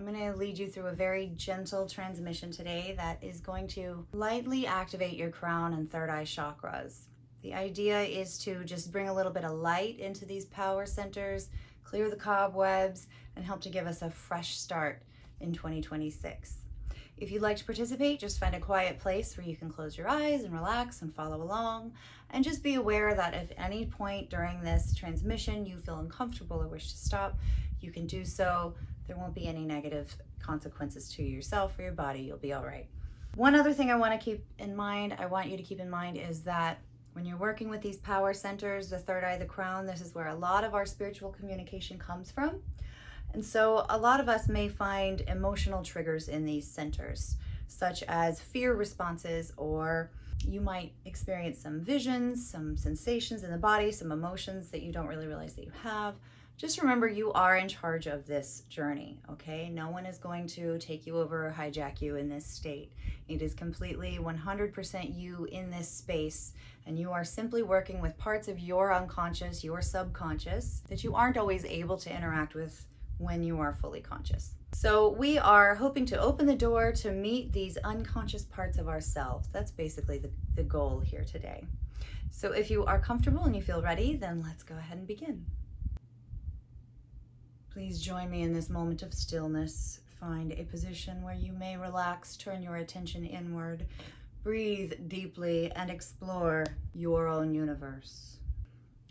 going to lead you through a very gentle transmission today that is going to lightly activate your crown and third eye chakras. The idea is to just bring a little bit of light into these power centers, clear the cobwebs, and help to give us a fresh start in 2026. If you'd like to participate, just find a quiet place where you can close your eyes and relax and follow along. And just be aware that if at any point during this transmission you feel uncomfortable or wish to stop, you can do so. There won't be any negative consequences to yourself or your body. You'll be all right. One other thing I want you to keep in mind is that when you're working with these power centers, the third eye, the crown, this is where a lot of our spiritual communication comes from. And so a lot of us may find emotional triggers in these centers, such as fear responses, or you might experience some visions, some sensations in the body, some emotions that you don't really realize that you have. Just remember, you are in charge of this journey, okay? No one is going to take you over or hijack you in this state. It is completely 100% you in this space, and you are simply working with parts of your unconscious, your subconscious, that you aren't always able to interact with when you are fully conscious. So we are hoping to open the door to meet these unconscious parts of ourselves. That's basically the goal here today. So if you are comfortable and you feel ready, then let's go ahead and begin. Please join me in this moment of stillness. Find a position where you may relax, turn your attention inward, breathe deeply, and explore your own universe.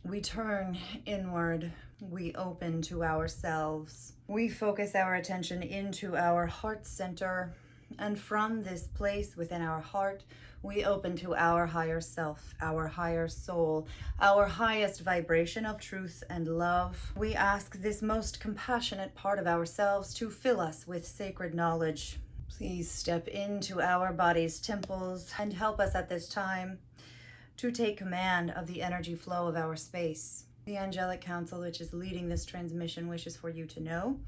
We turn inward, we open to ourselves. We focus our attention into our heart center, and from this place within our heart, we open to our higher self, our higher soul, our highest vibration of truth and love. We ask this most compassionate part of ourselves to fill us with sacred knowledge. Please step into our body's temples and help us at this time to take command of the energy flow of our space. The angelic council, which is leading this transmission, wishes for you to know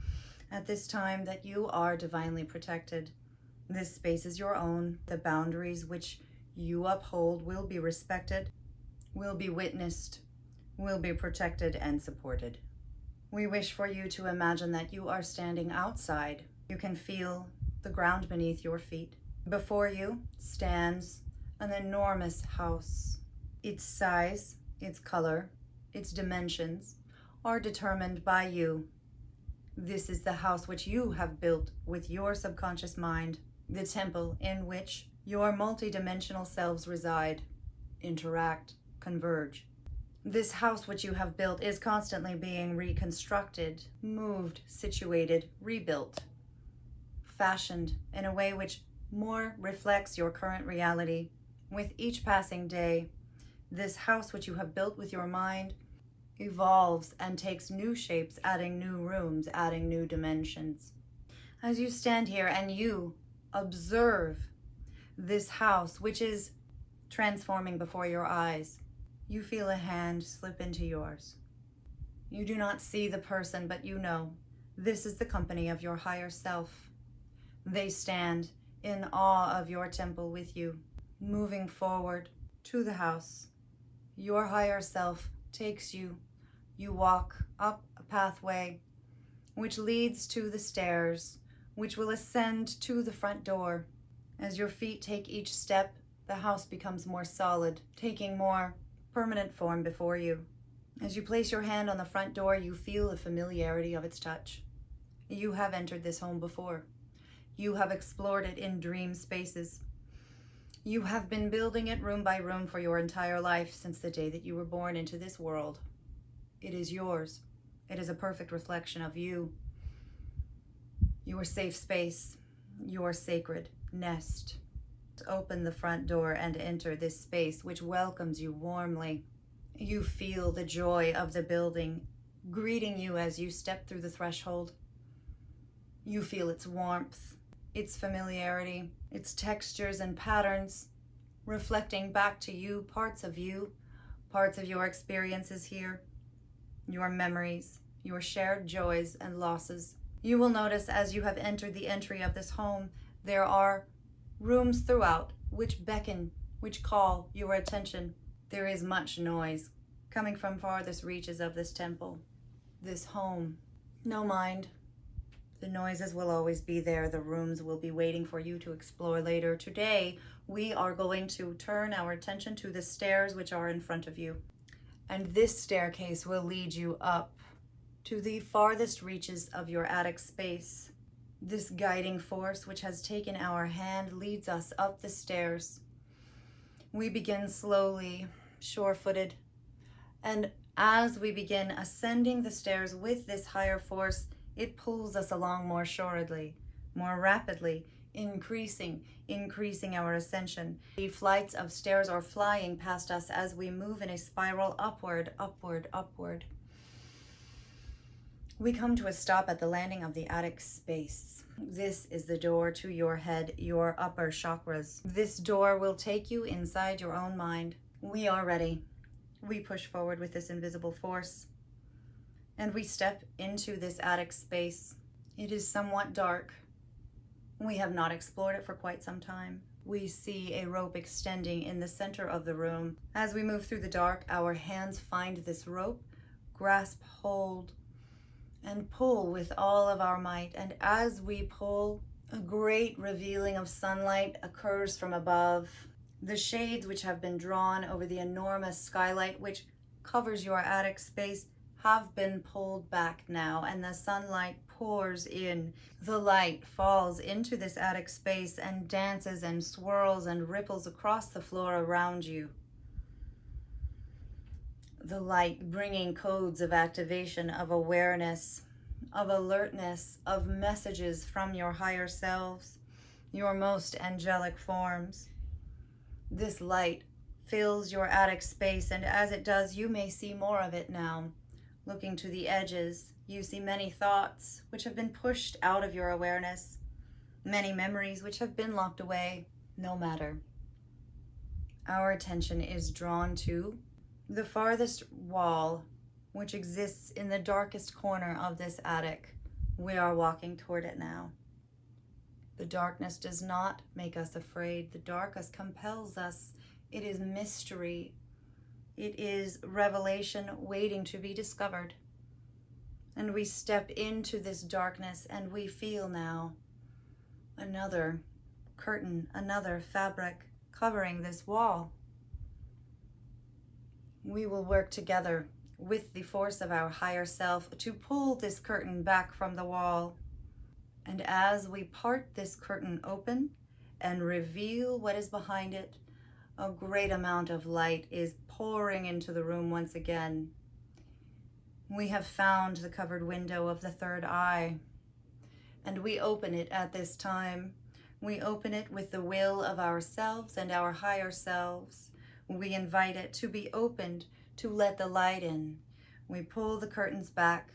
at this time that you are divinely protected. This space is your own. The boundaries which you uphold will be respected, will be witnessed, will be protected and supported. We wish for you to imagine that you are standing outside. You can feel the ground beneath your feet. Before you stands an enormous house. Its size, its color, its dimensions are determined by you. This is the house which you have built with your subconscious mind, the temple in which your multidimensional selves reside, interact, converge. This house which you have built is constantly being reconstructed, moved, situated, rebuilt, fashioned in a way which more reflects your current reality. With each passing day, this house which you have built with your mind evolves and takes new shapes, adding new rooms, adding new dimensions. As you stand here and you observe this house, which is transforming before your eyes, you feel a hand slip into yours. You do not see the person, but you know this is the company of your higher self. They stand in awe of your temple with you. Moving forward to the house, your higher self takes you. You walk up a pathway which leads to the stairs, which will ascend to the front door. As your feet take each step, the house becomes more solid, taking more permanent form before you. As you place your hand on the front door, you feel the familiarity of its touch. You have entered this home before. You have explored it in dream spaces. You have been building it room by room for your entire life since the day that you were born into this world. It is yours. It is a perfect reflection of you. Your safe space, your sacred nest. Open the front door and enter this space which welcomes you warmly. You feel the joy of the building greeting you as you step through the threshold. You feel its warmth, its familiarity, its textures and patterns, reflecting back to you parts of your experiences here, your memories, your shared joys and losses. You will notice as you have entered the entry of this home, there are rooms throughout which beckon, which call your attention. There is much noise coming from farthest reaches of this temple, this home. No mind, The noises will always be there. The rooms will be waiting for you to explore later. Today, we are going to turn our attention to the stairs which are in front of you. And this staircase will lead you up to the farthest reaches of your attic space. This guiding force which has taken our hand leads us up the stairs. We begin slowly, sure-footed, and as we begin ascending the stairs with this higher force, it pulls us along more assuredly, more rapidly, increasing our ascension. The flights of stairs are flying past us as we move in a spiral upward, upward, upward. We come to a stop at the landing of the attic space. This is the door to your head, your upper chakras. This door will take you inside your own mind. We are ready. We push forward with this invisible force, and we step into this attic space. It is somewhat dark. We have not explored it for quite some time. We see a rope extending in the center of the room. As we move through the dark, our hands find this rope, grasp hold, and pull with all of our might. And as we pull, a great revealing of sunlight occurs from above. The shades which have been drawn over the enormous skylight which covers your attic space have been pulled back now, and the sunlight pours in. The light falls into this attic space and dances and swirls and ripples across the floor around you. The light bringing codes of activation, of awareness, of alertness, of messages from your higher selves, your most angelic forms. This light fills your attic space, and as it does, you may see more of it now. Looking to the edges, you see many thoughts which have been pushed out of your awareness, many memories which have been locked away. No matter. Our attention is drawn to the farthest wall, which exists in the darkest corner of this attic. We are walking toward it now. The darkness does not make us afraid. The darkness compels us. It is mystery. It is revelation waiting to be discovered. And we step into this darkness, and we feel now another curtain, another fabric covering this wall. We will work together with the force of our higher self to pull this curtain back from the wall. And as we part this curtain open and reveal what is behind it, a great amount of light is pouring into the room once again. We have found the covered window of the third eye, and we open it at this time. We open it with the will of ourselves and our higher selves. We invite it to be opened, to let the light in. We pull the curtains back.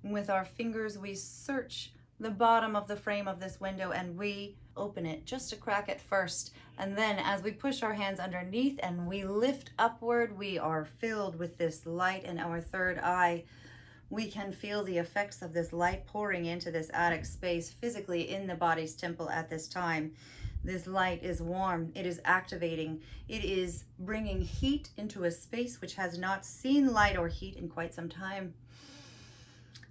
With our fingers, we search the bottom of the frame of this window, and we open it just to crack it first. And then as we push our hands underneath and we lift upward, we are filled with this light in our third eye. We can feel the effects of this light pouring into this attic space physically in the body's temple at this time. This light is warm, it is activating, it is bringing heat into a space which has not seen light or heat in quite some time.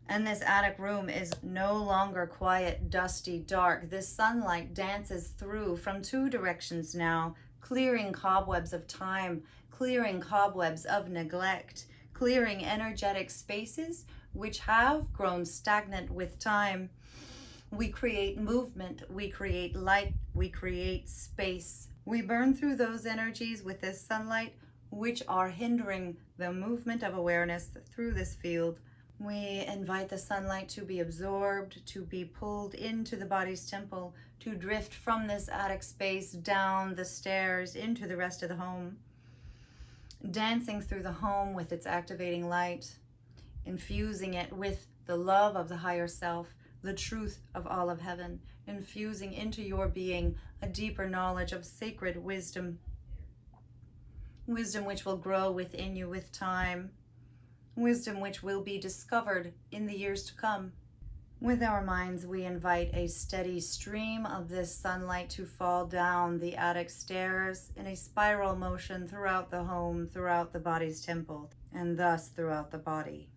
And this attic room is no longer quiet, dusty, dark. This sunlight dances through from two directions now, clearing cobwebs of time, clearing cobwebs of neglect, clearing energetic spaces which have grown stagnant with time. We create movement, we create light, we create space. We burn through those energies with this sunlight which are hindering the movement of awareness through this field. We invite the sunlight to be absorbed, to be pulled into the body's temple, to drift from this attic space down the stairs into the rest of the home, dancing through the home with its activating light, infusing it with the love of the higher self, the truth of all of heaven, infusing into your being a deeper knowledge of sacred wisdom, wisdom which will grow within you with time, wisdom which will be discovered in the years to come. With our minds, we invite a steady stream of this sunlight to fall down the attic stairs in a spiral motion throughout the home, throughout the body's temple, and thus throughout the body.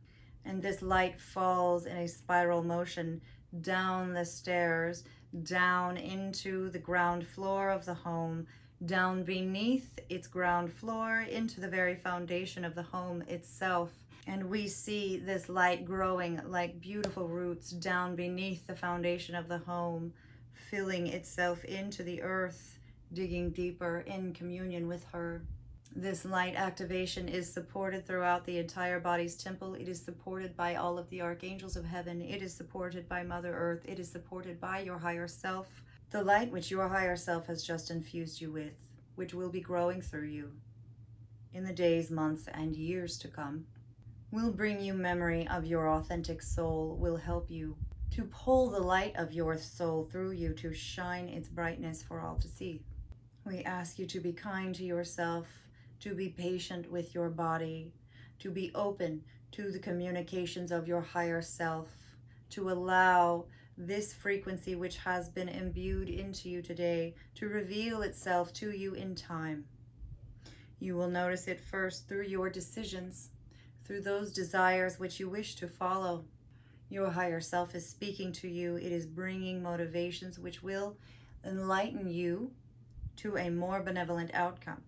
And this light falls in a spiral motion, down the stairs, down into the ground floor of the home, down beneath its ground floor, into the very foundation of the home itself. And we see this light growing like beautiful roots down beneath the foundation of the home, filling itself into the earth, digging deeper in communion with her. This light activation is supported throughout the entire body's temple. It is supported by all of the archangels of heaven. It is supported by Mother Earth. It is supported by your higher self. The light which your higher self has just infused you with, which will be growing through you in the days, months, and years to come, will bring you memory of your authentic soul, will help you to pull the light of your soul through you to shine its brightness for all to see. We ask you to be kind to yourself, to be patient with your body, to be open to the communications of your higher self, to allow this frequency which has been imbued into you today to reveal itself to you in time. You will notice it first through your decisions, through those desires which you wish to follow. Your higher self is speaking to you. It is bringing motivations which will enlighten you to a more benevolent outcome.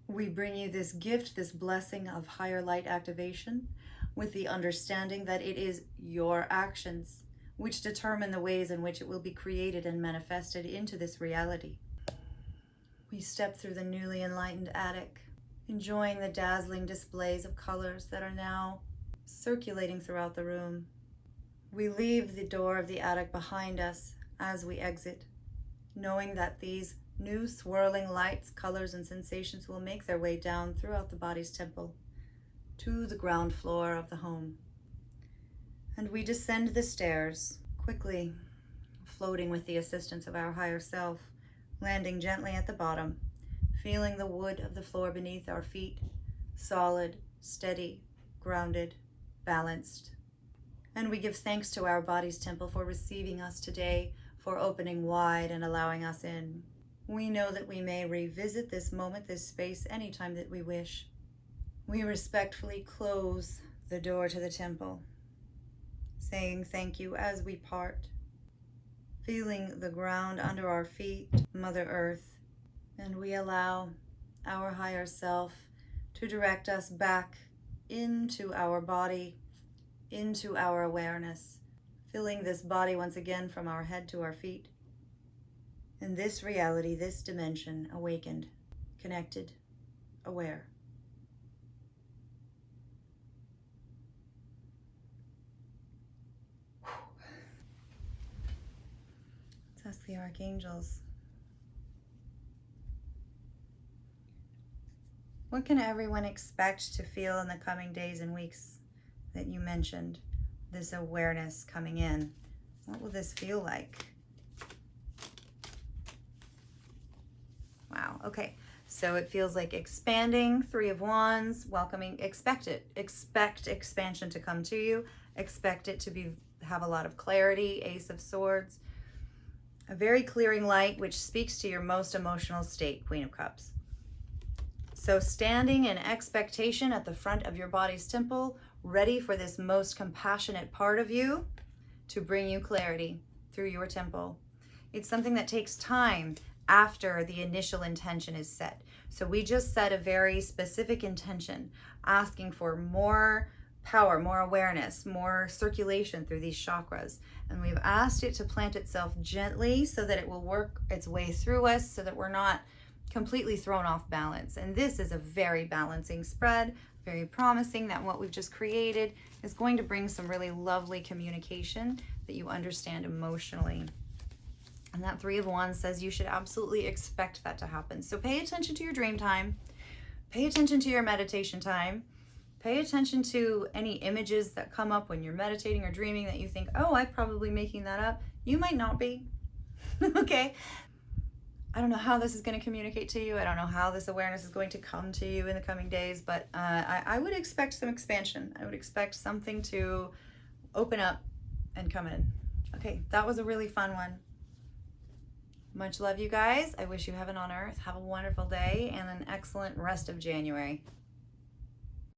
We bring you this gift, this blessing of higher light activation, with the understanding that it is your actions which determine the ways in which it will be created and manifested into this reality. We step through the newly enlightened attic, enjoying the dazzling displays of colors that are now circulating throughout the room. We leave the door of the attic behind us as we exit, knowing that these new swirling lights, colors, and sensations will make their way down throughout the body's temple to the ground floor of the home. And we descend the stairs quickly, floating with the assistance of our higher self, landing gently at the bottom, feeling the wood of the floor beneath our feet, solid, steady, grounded, balanced. And we give thanks to our body's temple for receiving us today, for opening wide and allowing us in. We know that we may revisit this moment, this space, anytime that we wish. We respectfully close the door to the temple, saying thank you as we part, feeling the ground under our feet, Mother Earth, and we allow our higher self to direct us back into our body, into our awareness, filling this body once again from our head to our feet. In this reality, this dimension, awakened, connected, aware. Let's ask the archangels. What can everyone expect to feel in the coming days and weeks that you mentioned? This awareness coming in. What will this feel like? Wow, okay. So it feels like expanding, Three of Wands, welcoming, expect it. Expect expansion to come to you. Expect it to have a lot of clarity, Ace of Swords. A very clearing light which speaks to your most emotional state, Queen of Cups. So standing in expectation at the front of your body's temple, ready for this most compassionate part of you to bring you clarity through your temple. It's something that takes time after the initial intention is set. So we just set a very specific intention, asking for more power, more awareness, more circulation through these chakras. And we've asked it to plant itself gently so that it will work its way through us, so that we're not completely thrown off balance. And this is a very balancing spread, very promising that what we've just created is going to bring some really lovely communication that you understand emotionally. And that Three of Wands says you should absolutely expect that to happen. So pay attention to your dream time, pay attention to your meditation time, pay attention to any images that come up when you're meditating or dreaming that you think, oh, I'm probably making that up. You might not be, okay? I don't know how this is going to communicate to you. I don't know how this awareness is going to come to you in the coming days, but I would expect some expansion. I would expect something to open up and come in. Okay, that was a really fun one. Much love, you guys. I wish you heaven on earth. Have a wonderful day and an excellent rest of January.